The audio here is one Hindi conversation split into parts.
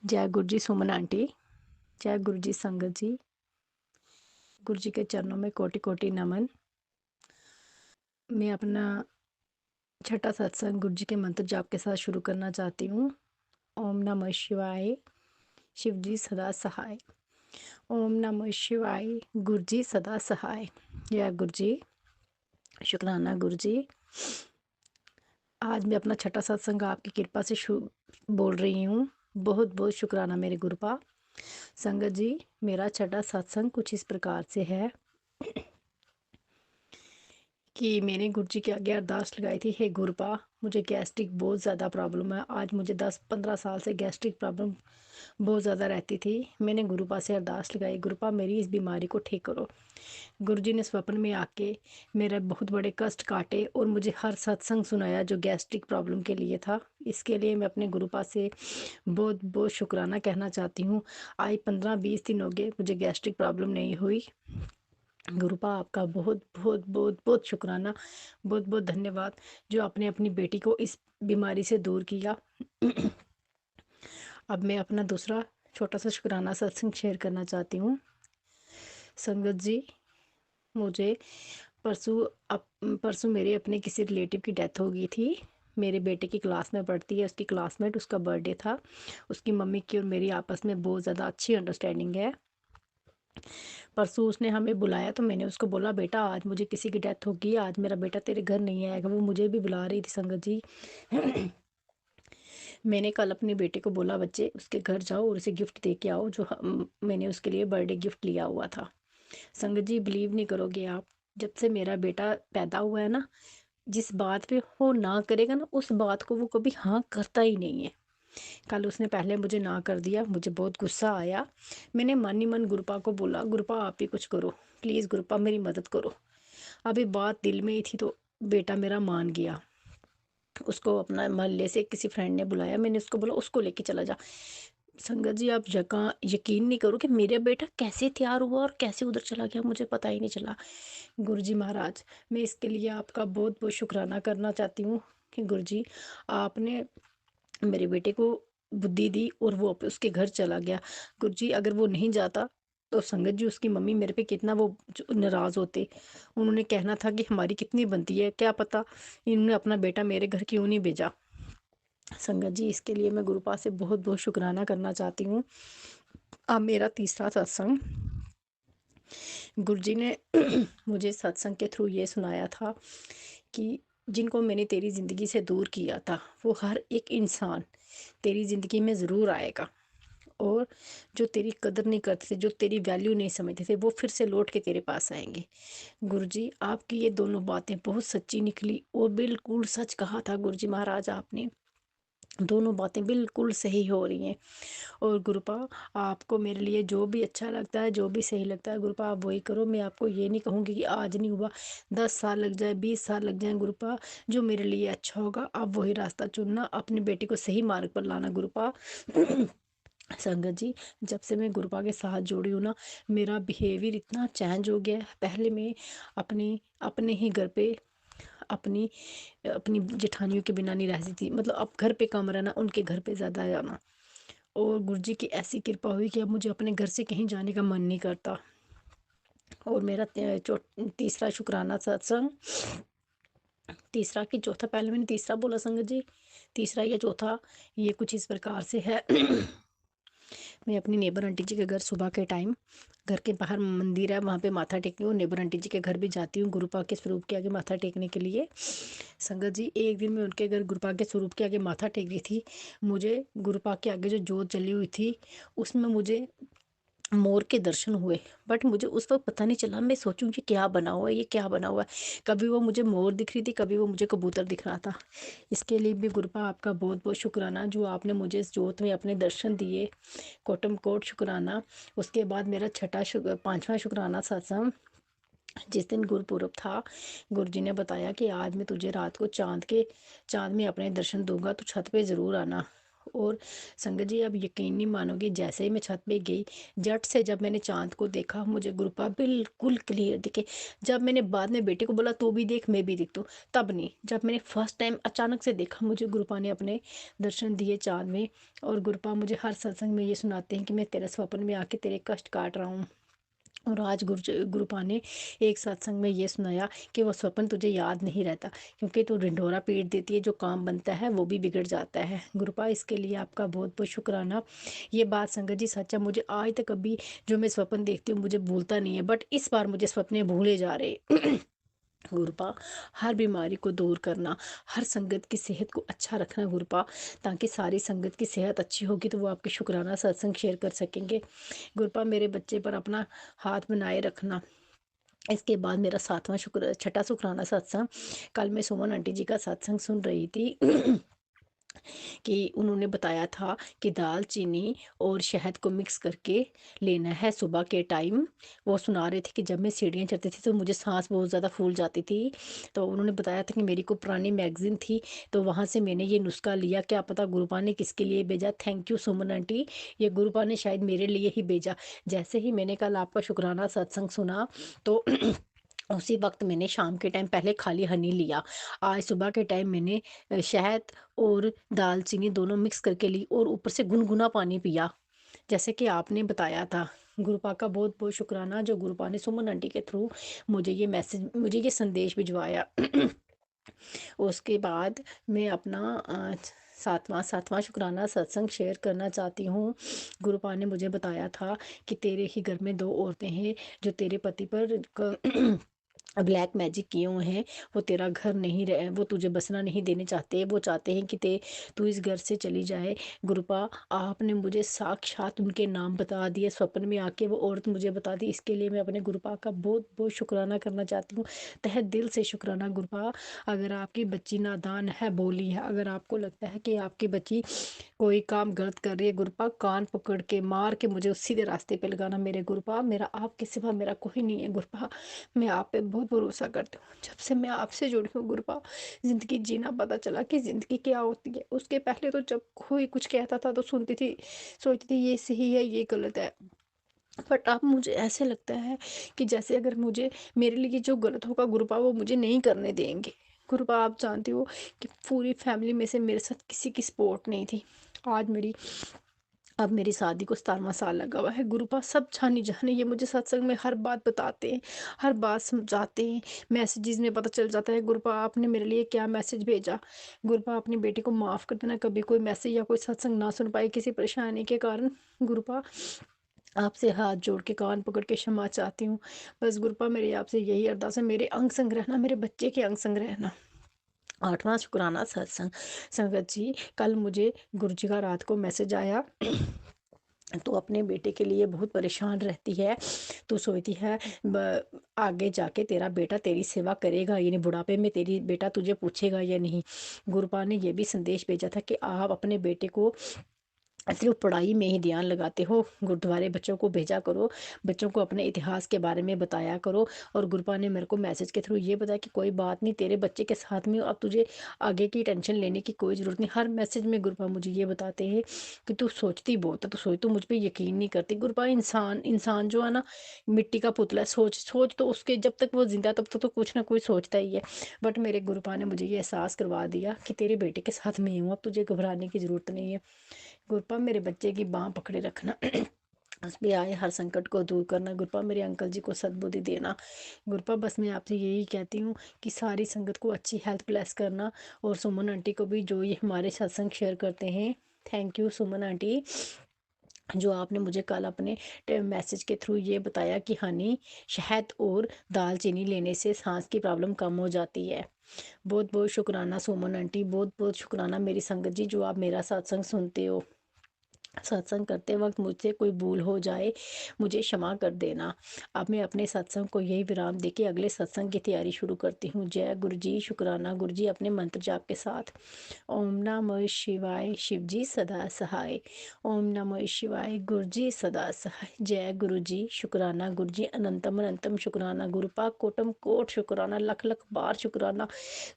जय गुरु जी सुमन आंटी। जय गुरु जी संगत जी। गुरु जी के चरणों में कोटि कोटि नमन। मैं अपना छठा सत्संग गुरु जी के मंत्र जाप के साथ शुरू करना चाहती हूँ। ओम नमः शिवाय। शिव जी सदा सहाय। ओम नमः शिवाय। गुरु जी सदा सहाय। जय गुरु जी। शुक्राना गुरु जी। आज मैं अपना छठा सत्संग आपकी कृपा से बोल रही हूँ। बहुत बहुत शुक्राना मेरे गुरुपा। संगत जी, मेरा छठा सत्संग कुछ इस प्रकार से है कि मैंने गुरु जी के आगे अरदास लगाई थी, हे गुरुपा मुझे गैस्ट्रिक बहुत ज़्यादा प्रॉब्लम है। आज मुझे 10-15 साल से गैस्ट्रिक प्रॉब्लम बहुत ज़्यादा रहती थी। मैंने गुरुपा से अरदास लगाई, गुरुपा मेरी इस बीमारी को ठीक करो। गुरु जी ने स्वप्न में आके मेरे बहुत बड़े कष्ट काटे और मुझे हर सत्संग सुनाया जो गैस्ट्रिक प्रॉब्लम के लिए था। इसके लिए मैं अपने गुरुपा से बहुत बहुत शुक्राना कहना चाहती हूँ। आज 15-20 दिन हो गए मुझे गैस्ट्रिक प्रॉब्लम नहीं हुई। गुरुपा आपका बहुत बहुत बहुत बहुत शुक्राना, बहुत बहुत धन्यवाद जो आपने अपनी बेटी को इस बीमारी से दूर किया। अब मैं अपना दूसरा छोटा सा शुक्राना सत्संग शेयर करना चाहती हूँ। संगत जी, मुझे परसों मेरे अपने किसी रिलेटिव की डेथ हो गई थी। मेरे बेटे की क्लास में पढ़ती है, उसकी क्लासमेट, उसका बर्थडे था। उसकी मम्मी की और मेरी आपस में बहुत ज़्यादा अच्छी अंडरस्टैंडिंग है। परसों उसने हमें बुलाया तो मैंने उसको बोला, बेटा आज मुझे किसी की डेथ होगी, आज मेरा बेटा तेरे घर नहीं आएगा। वो मुझे भी बुला रही थी संगत जी। मैंने कल अपने बेटे को बोला, बच्चे उसके घर जाओ और उसे गिफ्ट दे के आओ जो मैंने उसके लिए बर्थडे गिफ्ट लिया हुआ था। संगत जी, बिलीव नहीं करोगे आप, जब से मेरा बेटा पैदा हुआ है ना, जिस बात पे वो ना करेगा ना उस बात को वो कभी हाँ करता ही नहीं है। कल उसने पहले मुझे ना कर दिया, मुझे बहुत गुस्सा आया। मैंने मन ही मन गुरुपा को बोला, गुरुपा आप ही कुछ करो प्लीज़, गुरुपा मेरी मदद करो। अभी बात दिल में ही थी तो बेटा मेरा मान गया। उसको अपना मोहल्ले से किसी फ्रेंड ने बुलाया, मैंने उसको बोला उसको लेके चला जा। संगत जी, आप यकीन नहीं करो कि मेरा बेटा कैसे तैयार हुआ और कैसे उधर चला गया, मुझे पता ही नहीं चला। गुरु जी महाराज, मैं इसके लिए आपका बहुत बहुत शुक्राना करना चाहती हूँ कि गुरु जी आपने मेरे बेटे को बुद्धि दी और वो उसके घर चला गया। गुरु जी अगर वो नहीं जाता तो संगत जी उसकी मम्मी मेरे पे कितना वो नाराज होते। उन्होंने कहना था कि हमारी कितनी बनती है, क्या पता इन्होंने अपना बेटा मेरे घर क्यों नहीं भेजा। संगत जी, इसके लिए मैं गुरुपा से बहुत बहुत शुक्राना करना चाहती हूँ। अब मेरा तीसरा सत्संग, गुरु जी ने मुझे सत्संग के थ्रू ये सुनाया था कि जिनको मैंने तेरी ज़िंदगी से दूर किया था वो हर एक इंसान तेरी ज़िंदगी में ज़रूर आएगा, और जो तेरी कदर नहीं करते थे, जो तेरी वैल्यू नहीं समझते थे, वो फिर से लौट के तेरे पास आएंगे। गुरु जी आपकी ये दोनों बातें बहुत सच्ची निकली और बिल्कुल सच कहा था गुरु जी महाराज आपने। दोनों बातें बिल्कुल सही हो रही हैं। और गुरुपा आपको मेरे लिए जो भी अच्छा लगता है, जो भी सही लगता है गुरुपा आप वही करो। मैं आपको ये नहीं कहूँगी कि आज नहीं हुआ, 10 साल लग जाए, 20 साल लग जाए गुरुपा, जो मेरे लिए अच्छा होगा आप वही रास्ता चुनना, अपनी बेटी को सही मार्ग पर लाना गुरुपा। संगत जी, जब से मैं गुरुपा के साथ जुड़ी हूँ ना, मेरा बिहेवियर इतना चेंज हो गया है। पहले मैं अपनी अपने ही घर पे अपनी अपनी जेठानियों के बिना नहीं रहती थी, मतलब अब घर पे कम रहना, उनके घर पे ज़्यादा जाना। और गुरु जी की ऐसी कृपा हुई कि अब मुझे अपने घर से कहीं जाने का मन नहीं करता। और मेरा तीसरा शुक्राना सत्संग, तीसरा कि चौथा, पहले मैंने तीसरा बोला संगत जी, तीसरा या चौथा, ये कुछ इस प्रकार से है। मैं अपनी नेबर आंटी जी के घर सुबह के टाइम, घर के बाहर मंदिर है वहाँ पे माथा टेकती हूँ। नेबर आंटी जी के घर भी जाती हूँ गुरुपा के स्वरूप के आगे माथा टेकने के लिए। संगत जी, एक दिन मैं उनके घर गुरुपा के स्वरूप के आगे माथा टेक रही थी। मुझे गुरुपा के आगे जो जोत जली हुई थी उसमें मुझे मोर के दर्शन हुए। बट मुझे उस वक्त पता नहीं चला, मैं सोचूं कि क्या बना हुआ है, ये क्या बना हुआ है। कभी वो मुझे मोर दिख रही थी, कभी वो मुझे कबूतर दिख रहा था। इसके लिए भी गुरुपा आपका बहुत बहुत शुक्राना जो आपने मुझे इस जोत में अपने दर्शन दिए। कोटम कोट शुक्राना। उसके बाद मेरा पांचवा शुक्राना सत्संग, जिस दिन गुरुपुरब था, गुरु जी ने बताया कि आज मैं तुझे रात को चांद में अपने दर्शन दूंगा, तो छत पे ज़रूर आना। और संगत जी, आप यकीन नहीं मानोगे, जैसे ही मैं छत पे गई, झट से जब मैंने चाँद को देखा, मुझे गुरपा बिल्कुल क्लियर दिखे। जब मैंने बाद में बेटे को बोला, "तू भी देख, मैं भी देखता हूँ", तब नहीं। जब मैंने फर्स्ट टाइम अचानक से देखा, मुझे गुरपा ने अपने दर्शन दिए चाँद में। और गुरपा मुझे हर सत्संग में ये सुनाते हैं कि मैं तेरे स्वप्न में आके तेरे कष्ट काट रहा हूँ। और आज गुरुपा ने एक सत्संग में ये सुनाया कि वो स्वप्न तुझे याद नहीं रहता, क्योंकि तू ढिंढोरा पीट देती है, जो काम बनता है वो भी बिगड़ जाता है। गुरुपा, इसके लिए आपका बहुत बहुत शुक्राना। ये बात संगत जी सच है, मुझे आज तक कभी जो मैं स्वप्न देखती हूँ मुझे भूलता नहीं है, बट इस बार मुझे सपने भूले जा रहे। गुरुपा, हर बीमारी को दूर करना, हर संगत की सेहत को अच्छा रखना गुरुपा, ताकि सारी संगत की सेहत अच्छी होगी तो वो आपके शुक्राना सत्संग शेयर कर सकेंगे। गुरुपा, मेरे बच्चे पर अपना हाथ बनाए रखना। इसके बाद मेरा छठा शुक्राना सत्संग, कल मैं सुमन आंटी जी का सत्संग सुन रही थी। कि उन्होंने बताया था कि दाल चीनी और शहद को मिक्स करके लेना है सुबह के टाइम। वो सुना रहे थे कि जब मैं सीढ़ियाँ चढ़ती थी तो मुझे सांस बहुत ज़्यादा फूल जाती थी। तो उन्होंने बताया था कि मेरी को पुरानी मैगजीन थी, तो वहाँ से मैंने ये नुस्खा लिया। क्या पता गुरुपा ने किसके लिए भेजा। थैंक यू सुमन आंटी, ये गुरुपा ने शायद मेरे लिए ही भेजा। जैसे ही मैंने कल आपका शुक्राना सत्संग सुना, तो उसी वक्त मैंने शाम के टाइम पहले खाली हनी लिया। आज सुबह के टाइम मैंने शहद और दालचीनी दोनों मिक्स करके ली और ऊपर से गुनगुना पानी पिया, जैसे कि आपने बताया था। गुरुपा का बहुत बहुत शुक्राना, जो गुरुपा ने सुमन आंटी के थ्रू मुझे ये संदेश भिजवाया। उसके बाद मैं अपना सातवां शुक्राना सत्संग शेयर करना चाहती हूँ। गुरुपा ने मुझे बताया था कि तेरे ही घर में दो औरतें हैं जो तेरे पति पर ब्लैक मैजिक किए हुए हैं। वो तेरा घर नहीं रहे, वो तुझे बसना नहीं देने चाहते। वो चाहते हैं कि तू इस घर से चली जाए। गुरुपा, आपने मुझे साक्षात उनके नाम बता दिए, स्वप्न में आके वो औरत मुझे बता दी। इसके लिए मैं अपने गुरुपा का बहुत बहुत शुक्राना करना चाहती हूँ, तहे दिल से शुक्राना। गुरुपा, अगर आपकी बच्ची नादान है, बोली है, अगर आपको लगता है कि आपकी बच्ची कोई काम गलत कर रही है, गुरुपा कान पकड़ के मार के मुझे उस सीधे रास्ते पे लगाना। मेरे गुरुपा, मेरा आपके सिवा मेरा कोई नहीं है। गुरुपा, मैं आप पे बहुत भरोसा करती हूँ। जब से मैं आपसे जुड़ी हूँ गुरुपा, ज़िंदगी जीना पता चला कि ज़िंदगी क्या होती है। उसके पहले तो जब कोई कुछ कहता था तो सुनती थी, सोचती थी ये सही है ये गलत है। बट अब मुझे ऐसे लगता है कि जैसे अगर मुझे मेरे लिए जो गलत होगा गुरुपा वो मुझे नहीं करने देंगे। गुरुपा, आप जानती हो कि पूरी फैमिली में से मेरे साथ किसी की सपोर्ट नहीं थी। आज अब मेरी शादी को 17वां साल लगा हुआ है। गुरुपा, सब जानी जाने ये मुझे सत्संग में हर बात बताते हैं, हर बात समझाते हैं। मैसेजेस में पता चल जाता है गुरुपा आपने मेरे लिए क्या मैसेज भेजा। गुरुपा, अपनी बेटी को माफ़ कर देना, कभी कोई मैसेज या कोई सत्संग ना सुन पाई किसी परेशानी के कारण। गुरुपा, आपसे हाथ जोड़ के कान पकड़ के क्षमा चाहती हूँ। बस गुरुपा, मेरी आपसे यही अरदास है, मेरे अंग संग रहना, मेरे बच्चे के अंग संग रहना। आठवां शुक्राना सत्संग, संगत जी, कल मुझे गुरु जी का रात को मैसेज आया। तो अपने बेटे के लिए बहुत परेशान रहती है। तो सोचती है आगे जाके तेरा बेटा तेरी सेवा करेगा, यानी बुढ़ापे में तेरी बेटा तुझे पूछेगा या नहीं। गुरुपा ने यह भी संदेश भेजा था कि आप अपने बेटे को सिर्फ पढ़ाई में ही ध्यान लगाते हो, गुरुद्वारे बच्चों को भेजा करो, बच्चों को अपने इतिहास के बारे में बताया करो। और गुरुपा ने मेरे को मैसेज के थ्रू ये बताया कि कोई बात नहीं, तेरे बच्चे के साथ में अब तुझे आगे की टेंशन लेने की कोई ज़रूरत नहीं। हर मैसेज में गुरुपा मुझे ये बताते हैं कि तू सोचती बहुत है, तू मुझ पर यकीन नहीं करती। गुरुपा, इंसान इंसान जो है ना, मिट्टी का पुतला है। सोच सोच तो उसके जब तक वो जिंदा तब तक तो कुछ ना कुछ सोचता ही है। बट मेरे गुरुपा ने मुझे ये एहसास करवा दिया कि तेरे बेटे के साथ मैं हूँ, अब तुझे घबराने की ज़रूरत नहीं है। गुरपा, मेरे बच्चे की बाँह पकड़े रखना। उस पे आए हर संकट को दूर करना। गुरपा, मेरे अंकल जी को सद्बुद्धि देना। गुरपा, बस मैं आपसे यही कहती हूँ कि सारी संगत को अच्छी हेल्थ ब्लेस करना। और सुमन आंटी को भी, जो ये हमारे सत्संग शेयर करते हैं। थैंक यू सुमन आंटी, जो आपने मुझे कल अपने मैसेज के थ्रू ये बताया कि हनी, शहद और दालचीनी लेने से सांस की प्रॉब्लम कम हो जाती है। बहुत बहुत शुक्राना सुमन आंटी, बहुत बहुत शुक्राना मेरी संगत जी, जो आप मेरा सत्संग सुनते हो। सत्संग करते वक्त मुझसे कोई भूल हो जाए, मुझे क्षमा कर देना। अब मैं अपने सत्संग को यही विराम देके अगले सत्संग की तैयारी शुरू करती हूँ। जय गुरु जी, शुक्राना गुरु जी, अपने मंत्र जाप के साथ। ओम नमः शिवाय, शिव जी सदा सहाय। ओम नमः शिवाय, गुरु जी सदा सहाय। जय गुरु जी, शुक्राना गुरु जी, अनंतम अनंतम शुक्राना। गुरुपा, कोटम कोट शुक्राना, लख लख बार शुक्राना।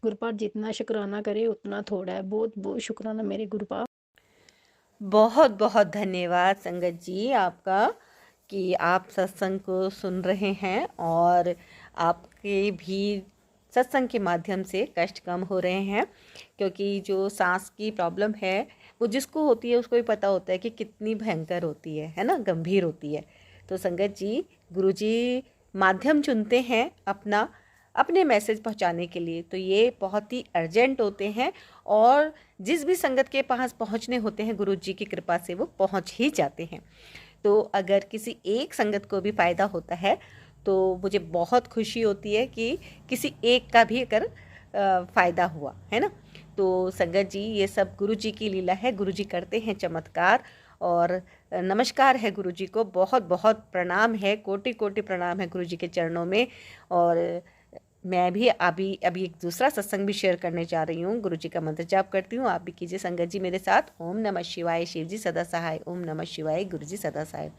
गुरुपा, जितना शुक्राना करे उतना थोड़ा है। बहुत बहुत शुक्राना मेरे गुरुपा। बहुत बहुत धन्यवाद संगत जी आपका कि आप सत्संग को सुन रहे हैं और आपके भी सत्संग के माध्यम से कष्ट कम हो रहे हैं। क्योंकि जो सांस की प्रॉब्लम है वो जिसको होती है उसको भी पता होता है कि कितनी भयंकर होती है ना, गंभीर होती है। तो संगत जी, गुरुजी माध्यम चुनते हैं अपना अपने मैसेज पहुंचाने के लिए, तो ये बहुत ही अर्जेंट होते हैं और जिस भी संगत के पास पहुंचने होते हैं गुरु जी की कृपा से वो पहुंच ही जाते हैं। तो अगर किसी एक संगत को भी फ़ायदा होता है तो मुझे बहुत खुशी होती है कि किसी एक का भी अगर फ़ायदा हुआ है ना। तो संगत जी, ये सब गुरु जी की लीला है, गुरु जी करते हैं चमत्कार। और नमस्कार है गुरु जी को, बहुत बहुत प्रणाम है, कोटि कोटि प्रणाम है गुरु जी के चरणों में। और मैं भी अभी अभी एक दूसरा सत्संग भी शेयर करने जा रही हूँ। गुरु जी का मंत्र जाप करती हूँ, आप भी कीजिए संगत जी मेरे साथ। ओम नमः शिवाय, शिव जी सदा सहाय। ओम नमः शिवाय, गुरु जी सदा सहाय।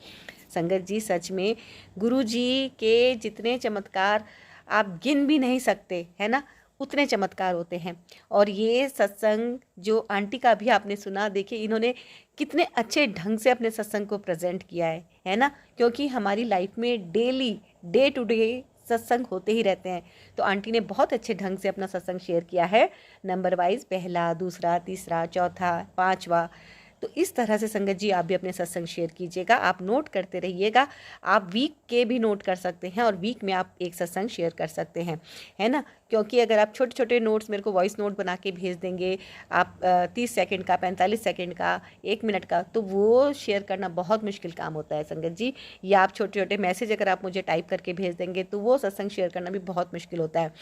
संगत जी, सच में गुरु जी के जितने चमत्कार आप गिन भी नहीं सकते है ना, उतने चमत्कार होते हैं। और ये सत्संग जो आंटी का भी आपने सुना, देखिए इन्होंने कितने अच्छे ढंग से अपने सत्संग को प्रेजेंट किया है ना। क्योंकि हमारी लाइफ में डेली डे टू डे सत्संग होते ही रहते हैं। तो आंटी ने बहुत अच्छे ढंग से अपना सत्संग शेयर किया है, नंबर वाइज, पहला, दूसरा, तीसरा, चौथा, पांचवा। तो इस तरह से संगत जी आप भी अपने सत्संग शेयर कीजिएगा, आप नोट करते रहिएगा। आप वीक के भी नोट कर सकते हैं और वीक में आप एक सत्संग शेयर कर सकते हैं, है ना। क्योंकि अगर आप छोटे छोटे नोट्स मेरे को वॉइस नोट बना के भेज देंगे, आप 30 सेकंड का, 45 सेकंड का, 1 मिनट का, तो वो शेयर करना बहुत मुश्किल काम होता है संगत जी। या आप छोटे छोटे मैसेज अगर आप मुझे टाइप करके भेज देंगे तो वो सत्संग शेयर करना भी बहुत मुश्किल होता है।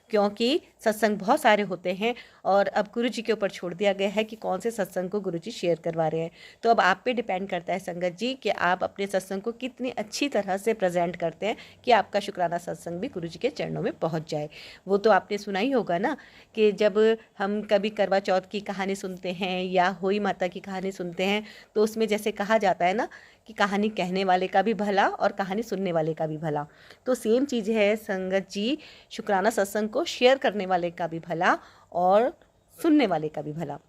क्योंकि सत्संग बहुत सारे होते हैं और अब गुरु जी के ऊपर छोड़ दिया गया है कि कौन से सत्संग को गुरु जी शेयर करवा रहे हैं। तो अब आप पे डिपेंड करता है संगत जी कि आप अपने सत्संग को कितनी अच्छी तरह से प्रेजेंट करते हैं कि आपका शुक्राना सत्संग भी गुरु जी के चरणों में पहुंच जाए। वो तो आपने सुना ही होगा ना कि जब हम कभी करवा चौथ की कहानी सुनते हैं या होई माता की कहानी सुनते हैं तो उसमें जैसे कहा जाता है ना कि कहानी कहने वाले का भी भला और कहानी सुनने वाले का भी भला। तो सेम चीज़ है संगत जी, शुक्राना सत्संग को शेयर करने वाले का भी भला और सुनने वाले का भी भला।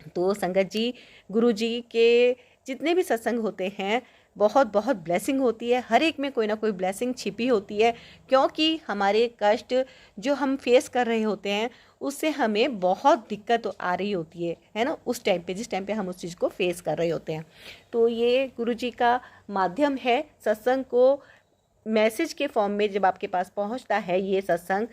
तो संगत जी, गुरु जी के जितने भी सत्संग होते हैं बहुत बहुत ब्लेसिंग होती है, हर एक में कोई ना कोई ब्लेसिंग छिपी होती है। क्योंकि हमारे कष्ट जो हम फेस कर रहे होते हैं उससे हमें बहुत दिक्कत आ रही होती है ना, उस टाइम पे, जिस टाइम पे हम उस चीज़ को फेस कर रहे होते हैं। तो ये गुरु जी का माध्यम है सत्संग को मैसेज के फॉर्म में जब आपके पास पहुंचता है ये सत्संग,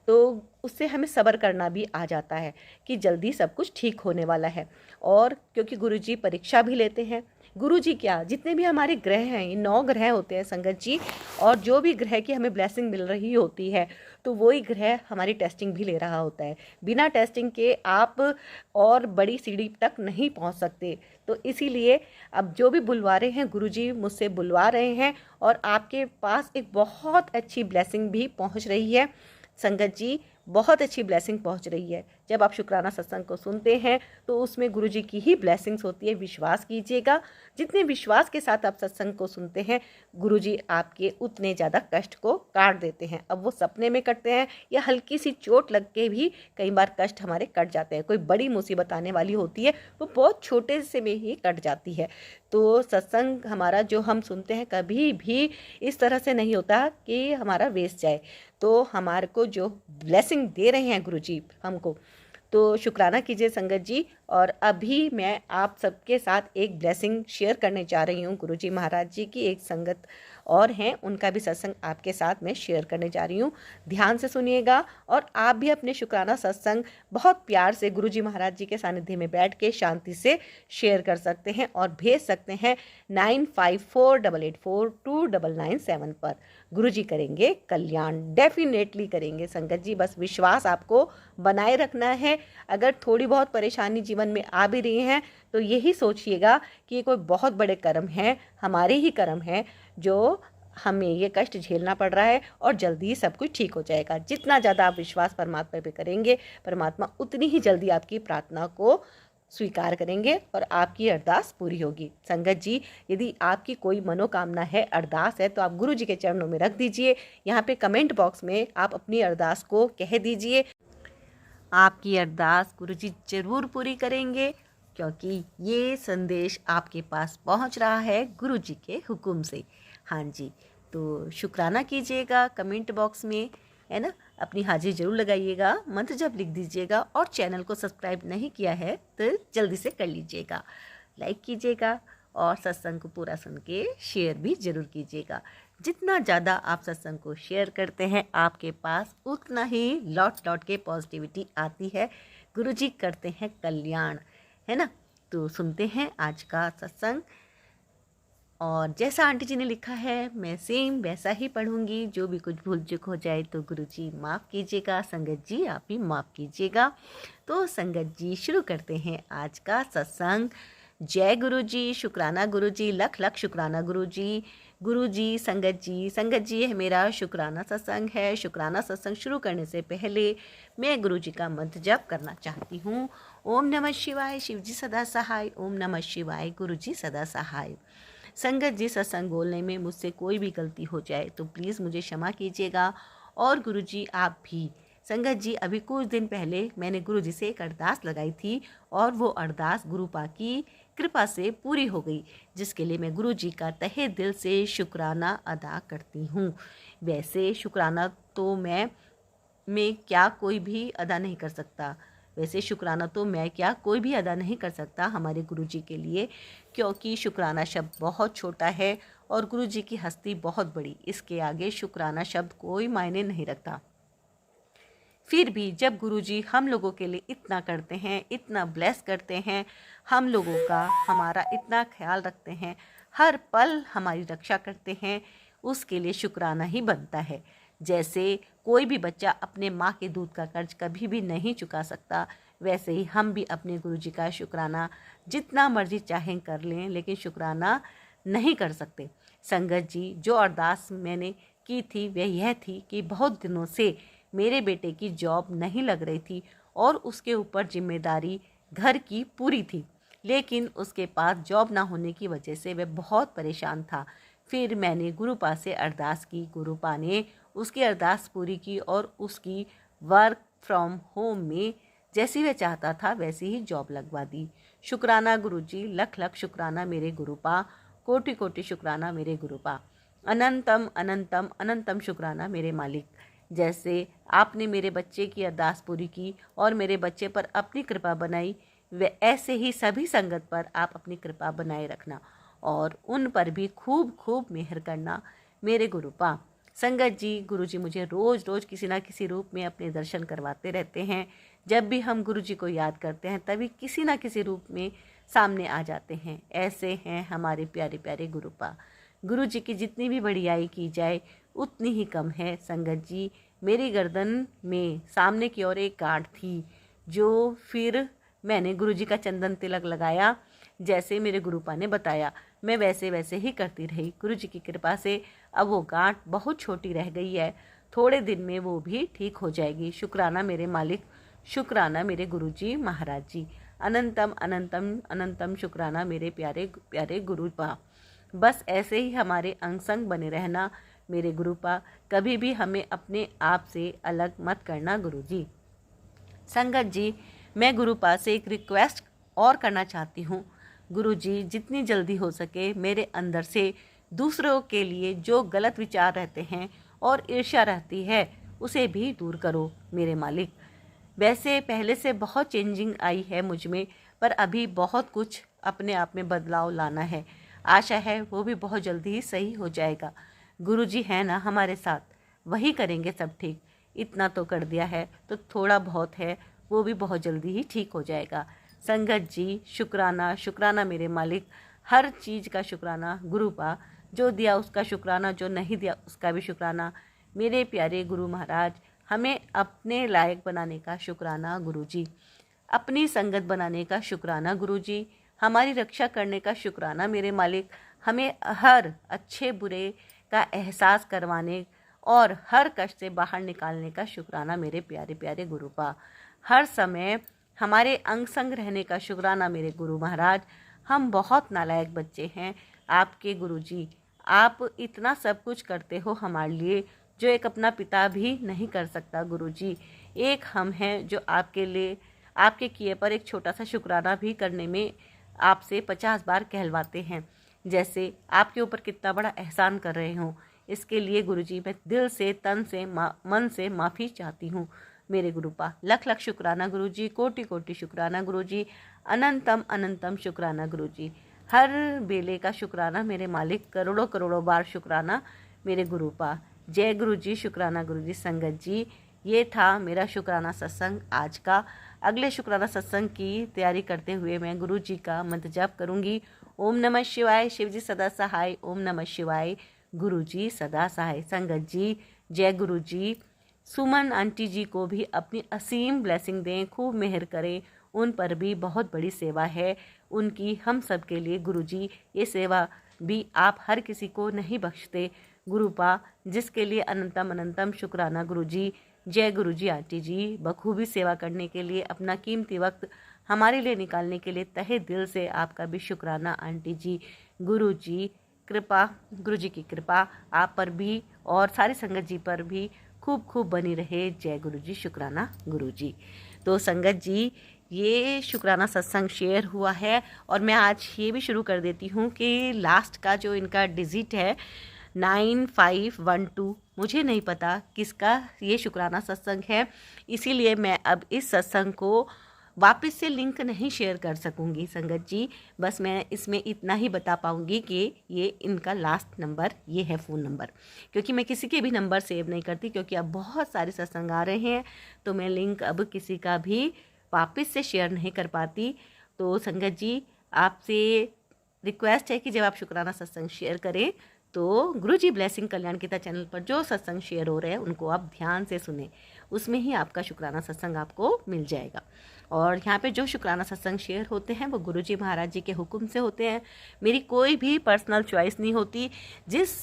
तो उससे हमें सब्र करना भी आ जाता है कि जल्दी सब कुछ ठीक होने वाला है। और क्योंकि गुरुजी परीक्षा भी लेते हैं, गुरुजी क्या, जितने भी हमारे ग्रह हैं, ये 9 ग्रह होते हैं संगत जी, और जो भी ग्रह की हमें ब्लेसिंग मिल रही होती है तो वही ग्रह हमारी टेस्टिंग भी ले रहा होता है। बिना टेस्टिंग के आप और बड़ी सीढ़ी तक नहीं पहुंच सकते। तो इसीलिए अब जो भी बुलवा रहे हैं गुरुजी मुझसे बुलवा रहे हैं और आपके पास एक बहुत अच्छी ब्लेसिंग भी पहुंच रही है संगत जी, बहुत अच्छी ब्लेसिंग पहुंच रही है। जब आप शुक्राना सत्संग को सुनते हैं तो उसमें गुरुजी की ही ब्लेसिंग्स होती है, विश्वास कीजिएगा। जितने विश्वास के साथ आप सत्संग को सुनते हैं गुरुजी आपके उतने ज़्यादा कष्ट को काट देते हैं। अब वो सपने में कटते हैं या हल्की सी चोट लग के भी कई बार कष्ट हमारे कट जाते हैं। कोई बड़ी मुसीबत आने वाली होती है वो बहुत छोटे से में ही कट जाती है। तो सत्संग हमारा जो हम सुनते हैं कभी भी इस तरह से नहीं होता कि हमारा वेस्ट जाए। तो हमारे को जो ब्लेसिंग दे रहे हैं गुरुजी हमको, तो शुक्राना कीजिए संगत जी। और अभी मैं आप सबके साथ एक ब्लेसिंग शेयर करने जा रही हूँ। गुरुजी महाराज जी की एक संगत और हैं, उनका भी सत्संग आपके साथ मैं शेयर करने जा रही हूँ। ध्यान से सुनिएगा और आप भी अपने शुक्राना सत्संग बहुत प्यार से गुरुजी महाराज जी के सानिध्य में बैठ के शांति से शेयर कर सकते हैं और भेज सकते हैं 9548842997 पर। गुरुजी करेंगे कल्याण, डेफिनेटली करेंगे संगत जी, बस विश्वास आपको बनाए रखना है। अगर थोड़ी बहुत परेशानी जीवन में आ भी रही है तो यही सोचिएगा कि ये कोई बहुत बड़े कर्म है, हमारे ही कर्म है जो हमें ये कष्ट झेलना पड़ रहा है और जल्दी ही सब कुछ ठीक हो जाएगा। जितना ज़्यादा आप विश्वास परमात्मा पे करेंगे, परमात्मा उतनी ही जल्दी आपकी प्रार्थना को स्वीकार करेंगे और आपकी अरदास पूरी होगी। संगत जी, यदि आपकी कोई मनोकामना है, अरदास है, तो आप गुरु जी के चरणों में रख दीजिए। यहाँ पे कमेंट बॉक्स में आप अपनी अरदास को कह दीजिए। आपकी अरदास गुरुजी जरूर पूरी करेंगे क्योंकि ये संदेश आपके पास पहुंच रहा है गुरु जी के हुक्म से। हाँ जी, तो शुक्राना कीजिएगा कमेंट बॉक्स में, है ना। अपनी हाजिरी जरूर लगाइएगा, मंत्र जप लिख दीजिएगा, और चैनल को सब्सक्राइब नहीं किया है तो जल्दी से कर लीजिएगा, लाइक कीजिएगा, और सत्संग को पूरा सुन के शेयर भी जरूर कीजिएगा। जितना ज़्यादा आप सत्संग को शेयर करते हैं, आपके पास उतना ही लौट लौट के पॉजिटिविटी आती है। गुरुजी करते हैं कल्याण, है ना। तो सुनते हैं आज का सत्संग, और जैसा आंटी जी ने लिखा है मैं सेम वैसा ही पढ़ूंगी। जो भी कुछ भूल चूक हो जाए तो गुरुजी माफ़ कीजिएगा, संगत जी आप भी माफ़ कीजिएगा। तो संगत जी शुरू करते हैं आज का सत्संग। जय गुरु जी, शुक्राना गुरु जी, लख लख शुक्राना गुरु जी। गुरु जी, संगत जी है मेरा शुक्राना सत्संग है। शुक्राना सत्संग शुरू करने से पहले मैं गुरु जी का मंत्र जप करना चाहती हूँ। ओम नमः शिवाय, शिव जी सदा सहाय। ओम नमः शिवाय, गुरु जी सदा सहाय। संगत जी, सत्संग बोलने में मुझसे कोई भी गलती हो जाए तो प्लीज़ मुझे क्षमा कीजिएगा, और गुरु जी आप भी। संगत जी, अभी कुछ दिन पहले मैंने गुरु जी से एक अरदास लगाई थी, और वो अरदास गुरु पा की कृपा से पूरी हो गई, जिसके लिए मैं गुरु जी का तहे दिल से शुक्राना अदा करती हूँ। वैसे शुक्राना तो मैं क्या कोई भी अदा नहीं कर सकता, कोई भी अदा नहीं कर सकता हमारे गुरुजी के लिए, क्योंकि शुक्राना शब्द बहुत छोटा है और गुरुजी की हस्ती बहुत बड़ी। इसके आगे शुक्राना शब्द कोई मायने नहीं रखता। फिर भी जब गुरुजी हम लोगों के लिए इतना करते हैं, इतना ब्लेस करते हैं, हम लोगों का हमारा इतना ख्याल रखते हैं, हर पल हमारी रक्षा करते हैं, उसके लिए शुक्राना ही बनता है। जैसे कोई भी बच्चा अपने माँ के दूध का कर्ज कभी भी नहीं चुका सकता, वैसे ही हम भी अपने गुरुजी का शुक्राना जितना मर्जी चाहें कर लें, लेकिन शुक्राना नहीं कर सकते। संगत जी, जो अरदास मैंने की थी वह यह थी कि बहुत दिनों से मेरे बेटे की जॉब नहीं लग रही थी, और उसके ऊपर जिम्मेदारी घर की पूरी थी, लेकिन उसके पास जॉब ना होने की वजह से वह बहुत परेशान था। फिर मैंने गुरुपा से अरदास की, गुरुपा ने उसकी अरदास पूरी की, और उसकी वर्क फ्रॉम होम में जैसी वह चाहता था वैसी ही जॉब लगवा दी। शुक्राना गुरुजी, लख लख शुक्राना मेरे गुरुपा, कोटि कोटि शुक्राना मेरे गुरुपा, अनंतम अनंतम अनंतम शुक्राना मेरे मालिक। जैसे आपने मेरे बच्चे की अरदास पूरी की और मेरे बच्चे पर अपनी कृपा बनाई, वे ऐसे ही सभी संगत पर आप अपनी कृपा बनाए रखना, और उन पर भी खूब खूब मेहर करना मेरे गुरुपा। संगत जी, गुरुजी मुझे रोज़ रोज़ किसी ना किसी रूप में अपने दर्शन करवाते रहते हैं। जब भी हम गुरुजी को याद करते हैं तभी किसी ना किसी रूप में सामने आ जाते हैं। ऐसे हैं हमारे प्यारे प्यारे गुरुपा। गुरुजी की जितनी भी बढ़ियाई की जाए उतनी ही कम है। संगत जी, मेरी गर्दन में सामने की ओर एक गांठ थी, जो फिर मैंने गुरुजी का चंदन तिलक लगाया, जैसे मेरे गुरुपा ने बताया मैं वैसे वैसे ही करती रही। गुरुजी की कृपा से अब वो गांठ बहुत छोटी रह गई है, थोड़े दिन में वो भी ठीक हो जाएगी। शुक्राना मेरे मालिक, शुक्राना मेरे गुरुजी महाराज जी, अनंतम अनंतम अनंतम शुक्राना मेरे प्यारे प्यारे गुरुपा। बस ऐसे ही हमारे अंग संग बने रहना मेरे गुरुपा, कभी भी हमें अपने आप से अलग मत करना गुरुजी। संगत जी, मैं गुरुपा से एक रिक्वेस्ट और करना चाहती हूँ। गुरुजी, जितनी जल्दी हो सके मेरे अंदर से दूसरों के लिए जो गलत विचार रहते हैं और ईर्ष्या रहती है उसे भी दूर करो मेरे मालिक। वैसे पहले से बहुत चेंजिंग आई है मुझ में, पर अभी बहुत कुछ अपने आप में बदलाव लाना है। आशा है वो भी बहुत जल्दी ही सही हो जाएगा। गुरुजी हैं ना हमारे साथ, वही करेंगे सब ठीक। इतना तो कर दिया है तो थोड़ा बहुत है वो भी बहुत जल्दी ही ठीक हो जाएगा। संगत जी, शुक्राना शुक्राना मेरे मालिक, हर चीज़ का शुक्राना गुरुपा, जो दिया उसका शुक्राना, जो नहीं दिया उसका भी शुक्राना। मेरे प्यारे गुरु महाराज, हमें अपने लायक बनाने का शुक्राना गुरुजी, अपनी संगत बनाने का शुक्राना गुरुजी, हमारी रक्षा करने का शुक्राना मेरे मालिक, हमें हर अच्छे बुरे का एहसास करवाने और हर कष्ट से बाहर निकालने का शुक्राना मेरे प्यारे प्यारे गुरुपा, हर समय हमारे अंग संग रहने का शुक्राना मेरे गुरु महाराज। हम बहुत नालायक बच्चे हैं आपके गुरुजी, आप इतना सब कुछ करते हो हमारे लिए जो एक अपना पिता भी नहीं कर सकता गुरुजी। एक हम हैं जो आपके लिए आपके किए पर एक छोटा सा शुक्राना भी करने में आपसे 50 बार कहलवाते हैं, जैसे आपके ऊपर कितना बड़ा एहसान कर रहे हों। इसके लिए गुरुजी मैं दिल से, तन से, मन से माफ़ी चाहती हूँ। मेरे गुरुपा लख लख शुक्राना गुरुजी, कोटि कोटि शुक्राना गुरुजी, अनंतम अनंतम शुक्राना गुरुजी। हर बेले का शुक्राना मेरे मालिक, करोड़ों करोड़ों बार शुक्राना मेरे गुरुपा। जय गुरुजी, शुक्राना गुरुजी। संगत जी, ये था मेरा शुक्राना सत्संग आज का। अगले शुक्राना सत्संग की तैयारी करते हुए मैं गुरु जी का मंत्र जाप करूंगी। ओम नमः शिवाय, शिव जी सदा सहाय। ओम नमः शिवाय, गुरु जी सदा सहाय। संगत जी, जय गुरु जी। सुमन आंटी जी को भी अपनी असीम ब्लेसिंग दें, खूब मेहर करें। उन पर भी बहुत बड़ी सेवा है उनकी, हम सब के लिए गुरु जी। ये सेवा भी आप हर किसी को नहीं बख्शते गुरुपा, जिसके लिए अनंतम अनंतम शुक्राना गुरु जी। जय गुरु जी। आंटी जी, बखूबी सेवा करने के लिए, अपना कीमती वक्त हमारे लिए निकालने के लिए तहे दिल से आपका भी शुक्राना आंटी जी। गुरु जी कृपा, गुरु जी की कृपा आप पर भी और सारी संगत जी पर भी खूब खूब बनी रहे। जय गुरु जी, शुक्राना गुरु जी। तो संगत जी, ये शुक्राना सत्संग शेयर हुआ है और मैं आज ये भी शुरू कर देती हूँ कि लास्ट का जो इनका डिजिट है 9512, मुझे नहीं पता किसका ये शुक्राना सत्संग है, इसीलिए मैं अब इस सत्संग को वापस से लिंक नहीं शेयर कर सकूंगी संगत जी। बस मैं इसमें इतना ही बता पाऊंगी कि ये इनका लास्ट नंबर ये है फ़ोन नंबर, क्योंकि मैं किसी के भी नंबर सेव नहीं करती, क्योंकि अब बहुत सारे सत्संग आ रहे हैं तो मैं लिंक अब किसी का भी वापस से शेयर नहीं कर पाती। तो संगत जी, आपसे रिक्वेस्ट है कि जब आप शुक्राना सत्संग शेयर करें तो गुरु जी ब्लेसिंग कल्याण गीता चैनल पर जो सत्संग शेयर हो रहे हैं उनको आप ध्यान से सुने, उसमें ही आपका शुक्राना सत्संग आपको मिल जाएगा। और यहाँ पे जो शुक्राना सत्संग शेयर होते हैं वो गुरु जी महाराज जी के हुक्म से होते हैं, मेरी कोई भी पर्सनल चॉइस नहीं होती। जिस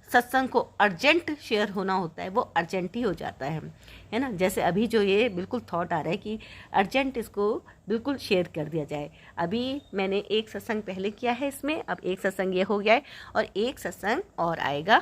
सत्संग को अर्जेंट शेयर होना होता है वो अर्जेंट ही हो जाता है ना। जैसे अभी जो ये बिल्कुल थॉट आ रहा है कि अर्जेंट इसको बिल्कुल शेयर कर दिया जाए। अभी मैंने एक सत्संग पहले किया है इसमें, अब एक सत्संग ये हो गया है और एक सत्संग और आएगा,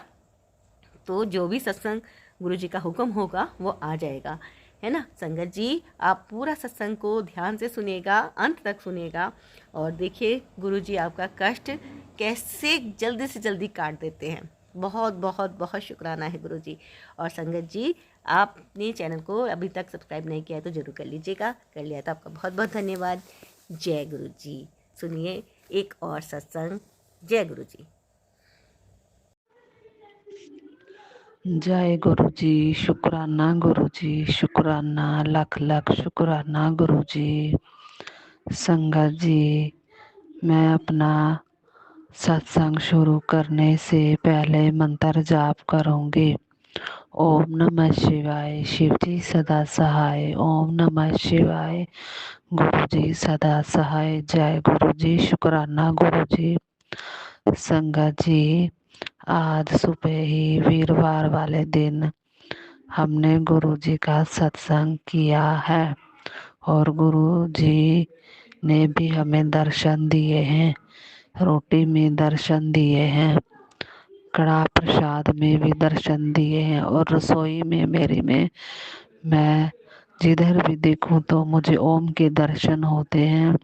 तो जो भी सत्संग गुरु जी का हुक्म होगा वो आ जाएगा, है ना। संगत जी, आप पूरा सत्संग को ध्यान से सुनिएगा, अंत तक सुनिएगा और देखिए गुरु जी आपका कष्ट कैसे जल्दी से जल्दी काट देते हैं। बहुत बहुत बहुत शुक्राना है गुरु जी। और संगत जी, आपने चैनल को अभी तक सब्सक्राइब नहीं किया है तो ज़रूर कर लीजिएगा, कर लिया तो आपका बहुत बहुत धन्यवाद। जय गुरु जी। सुनिए एक और सत्संग। जय गुरु जी। जय गुरु जी, शुक्राना गुरु जी, शुक्राना, लख लख शुक्राना गुरु जी। संगत जी, मैं अपना सत्संग शुरू करने से पहले मंत्र जाप करूंगी। ओम नमः शिवाय, शिव जी सदा सहाय। ओम नमः शिवाय, गुरु जी सदा सहाय। जय गुरु जी, शुक्राना गुरु जी। संगत जी, आज सुबह ही वीरवार वाले दिन हमने गुरु जी का सत्संग किया है और गुरु जी ने भी हमें दर्शन दिए हैं, रोटी में दर्शन दिए हैं, कड़ा प्रसाद में भी दर्शन दिए हैं और रसोई में मेरी में मैं जिधर भी देखूं तो मुझे ओम के दर्शन होते हैं।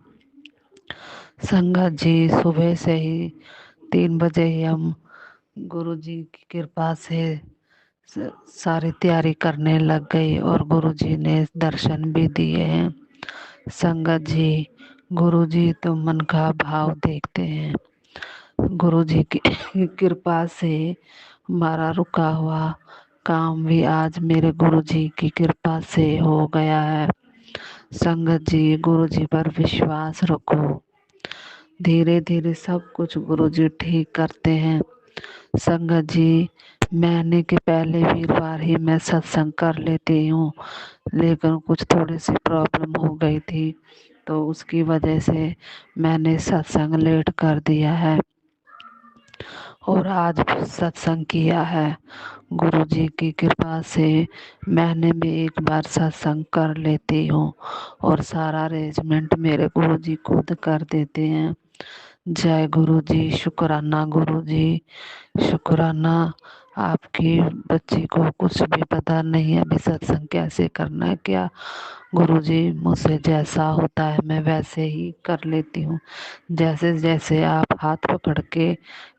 संगत जी, सुबह से ही 3 बजे ही हम गुरु जी की कृपा से सारी तैयारी करने लग गई और गुरु जी ने दर्शन भी दिए हैं। संगत जी, गुरु जी तो मन का भाव देखते हैं। गुरु जी की कृपा से हमारा रुका हुआ काम भी आज मेरे गुरु जी की कृपा से हो गया है। संगत जी, गुरु जी पर विश्वास रखो, धीरे धीरे सब कुछ गुरु जी ठीक करते हैं। संगत जी, महीने के पहले वीरवार ही मैं सत्संग कर लेती हूँ, लेकिन कुछ थोड़ी सी प्रॉब्लम हो गई थी तो उसकी वजह से मैंने सत्संग लेट कर दिया है और आज सत्संग किया है। गुरु जी की कृपा से महीने में एक बार सत्संग कर लेती हूँ और सारा अरेंजमेंट मेरे गुरु जी खुद कर देते हैं। जय गुरु जी, शुक्राना गुरु जी, शुक्राना। आपकी बच्ची को कुछ भी पता नहीं है अभी सत्संग कैसे करना है क्या। गुरुजी मुझसे जैसा होता है मैं वैसे ही कर लेती हूँ, जैसे जैसे आप हाथ पकड़ के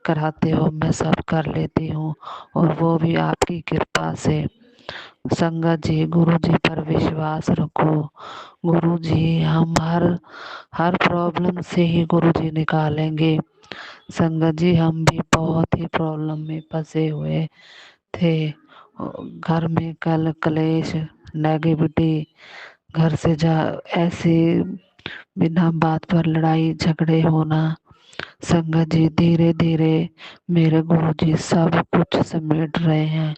कराते हो मैं सब कर लेती हूँ, और वो भी आपकी कृपा से। संगत जी गुरु जी पर विश्वास रखो। गुरु जी हम हर प्रॉब्लम से ही गुरु जी निकालेंगे। संगत जी हम भी बहुत ही प्रॉब्लम में फंसे हुए थे। घर में कल कलेश, नेगेटिविटी, घर से जा ऐसे बिना बात पर लड़ाई झगड़े होना। संगत जी धीरे धीरे मेरे गुरु जी सब कुछ समेट रहे हैं।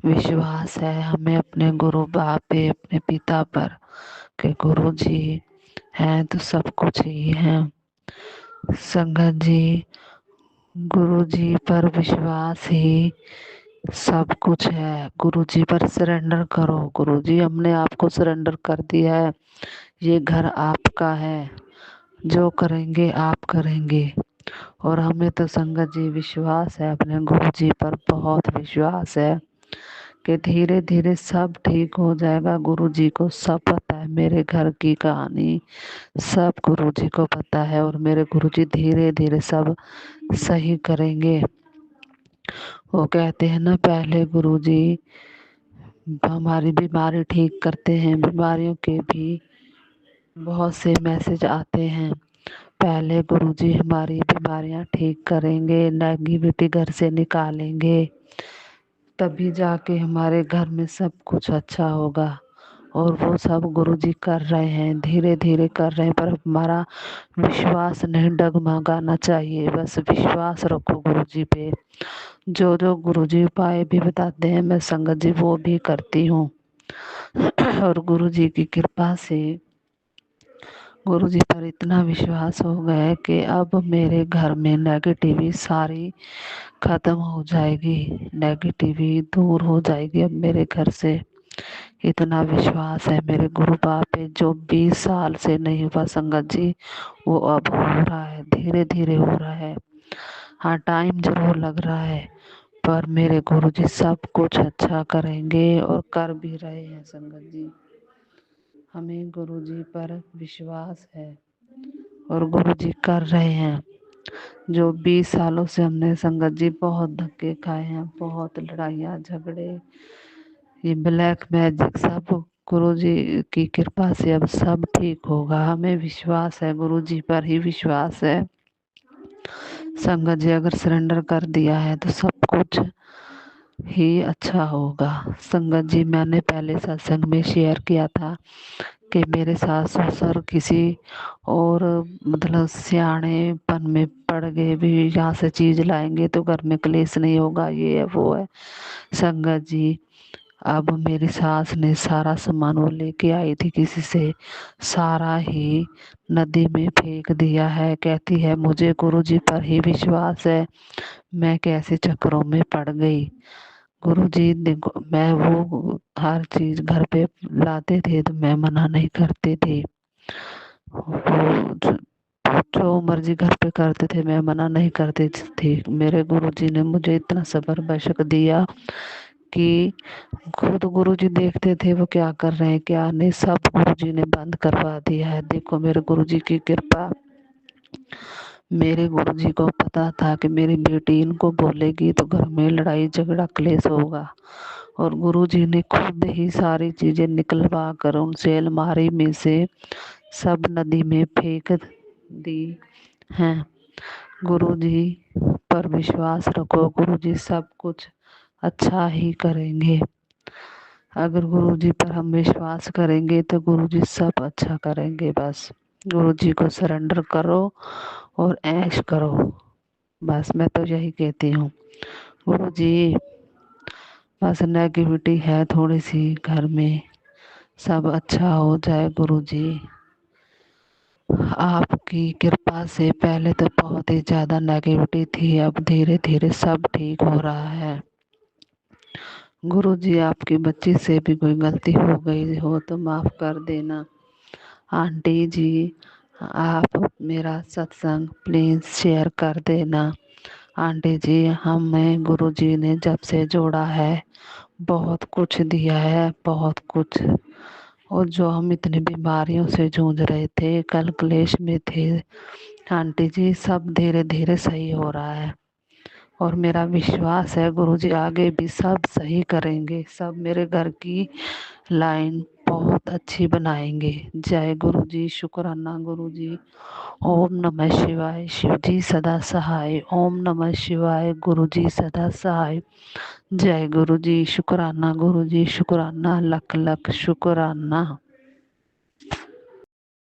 विश्वास है हमें अपने गुरु बाप पे, अपने पिता पर, कि गुरु जी हैं तो सब कुछ ही है। संगत जी गुरु जी पर विश्वास ही सब कुछ है। गुरु जी पर सरेंडर करो। गुरु जी हमने आपको सरेंडर कर दिया है, ये घर आपका है, जो करेंगे आप करेंगे। और हमें तो संगत जी विश्वास है, अपने गुरु जी पर बहुत विश्वास है कि धीरे धीरे सब ठीक हो जाएगा। गुरु जी को सब पता है, मेरे घर की कहानी सब गुरु जी को पता है, और मेरे गुरु जी धीरे धीरे सब सही करेंगे। वो कहते हैं ना, पहले गुरु जी हमारी बीमारी ठीक करते हैं, बीमारियों के भी बहुत से मैसेज आते हैं। पहले गुरुजी हमारी बीमारियां ठीक करेंगे, नेगेटिविटी घर से निकालेंगे, तभी जाके हमारे घर में सब कुछ अच्छा होगा। और वो सब गुरुजी कर रहे हैं, धीरे धीरे कर रहे हैं, पर हमारा विश्वास नहीं डगमगाना चाहिए। बस विश्वास रखो गुरुजी पे। जो जो गुरुजी उपाय भी बताते हैं मैं संगत जी वो भी करती हूँ। और गुरुजी की कृपा से गुरुजी पर इतना विश्वास हो गया है कि अब मेरे घर में नेगेटिविटी सारी खत्म हो जाएगी, नेगेटिविटी दूर हो जाएगी अब मेरे घर से। इतना विश्वास है मेरे गुरु बाप पे, जो 20 साल से नहीं हुआ संगत जी वो अब हो रहा है, धीरे धीरे हो रहा है। हाँ टाइम जरूर लग रहा है, पर मेरे गुरु जी सब कुछ अच्छा करेंगे और कर भी रहे हैं। संगत जी हमें गुरु जी पर विश्वास है और गुरु जी कर रहे हैं। जो 20 सालों से हमने संगत जी बहुत धक्के खाए हैं, बहुत लड़ाइयाँ झगड़े, ये ब्लैक मैजिक सब गुरु जी की कृपा से अब सब ठीक होगा। हमें विश्वास है, गुरु जी पर ही विश्वास है। संगत जी अगर सरेंडर कर दिया है तो सब कुछ ही अच्छा होगा। संगत जी मैंने पहले सत्संग में शेयर किया था कि मेरे सास ससुर किसी और मतलब सियाणेपन में पड़ गए भी, यहाँ से चीज लाएंगे तो घर में क्लेश नहीं होगा, ये है वो है। संगत जी अब मेरी सास ने सारा सामान वो लेके आई थी किसी से, सारा ही नदी में फेंक दिया है। कहती है मुझे गुरुजी पर ही विश्वास है, मैं कैसे चक्करों में पड़ गई। गुरुजी देखो मैं वो हर चीज घर पे लाते थे तो मैं मना नहीं करती थी, वो जो मर्जी घर पे करते थे मैं मना नहीं करती थी। मेरे गुरुजी ने मुझे इतना सब्र बशक दिया कि खुद गुरुजी देखते थे वो क्या कर रहे हैं क्या नहीं, सब गुरुजी ने बंद करवा दिया है। देखो मेरे गुरुजी की कृपा। मेरे गुरुजी को पता था कि मेरी बेटी इनको बोलेगी तो घर में लड़ाई झगड़ा क्लेश होगा, और गुरुजी ने खुद ही सारी चीजें निकलवा कर उनसे अलमारी में से सब नदी में फेंक दी हैं। गुरुजी पर विश्वास रखो, गुरुजी सब कुछ अच्छा ही करेंगे। अगर गुरुजी पर हम विश्वास करेंगे तो गुरुजी सब अच्छा करेंगे। बस गुरुजी को सरेंडर करो और ऐश करो, बस मैं तो यही कहती हूँ। गुरुजी बस नेगेटिविटी है थोड़ी सी घर में, सब अच्छा हो जाए। गुरुजी आपकी कृपा से पहले तो बहुत ही ज़्यादा नेगेटिविटी थी, अब धीरे धीरे सब ठीक हो रहा है। गुरुजी आपकी बच्ची से भी कोई गलती हो गई हो तो माफ़ कर देना। आंटी जी आप मेरा सत्संग प्लीज़ शेयर कर देना। आंटी जी, हमें गुरुजी ने जब से जोड़ा है बहुत कुछ दिया है, बहुत कुछ। और जो हम इतनी बीमारियों से जूझ रहे थे, कल क्लेश में थे, आंटी जी सब धीरे धीरे सही हो रहा है। और मेरा विश्वास है गुरुजी आगे भी सब सही करेंगे, सब मेरे घर की लाइन बहुत अच्छी बनाएंगे। जय गुरुजी, शुक्राना गुरुजी। ओम नमः शिवाय, शिव जी सदा सहाय। ओम नमः शिवाय, गुरुजी सदा सहाय। जय गुरुजी, शुक्राना गुरुजी, शुक्राना, लख लख शुक्राना।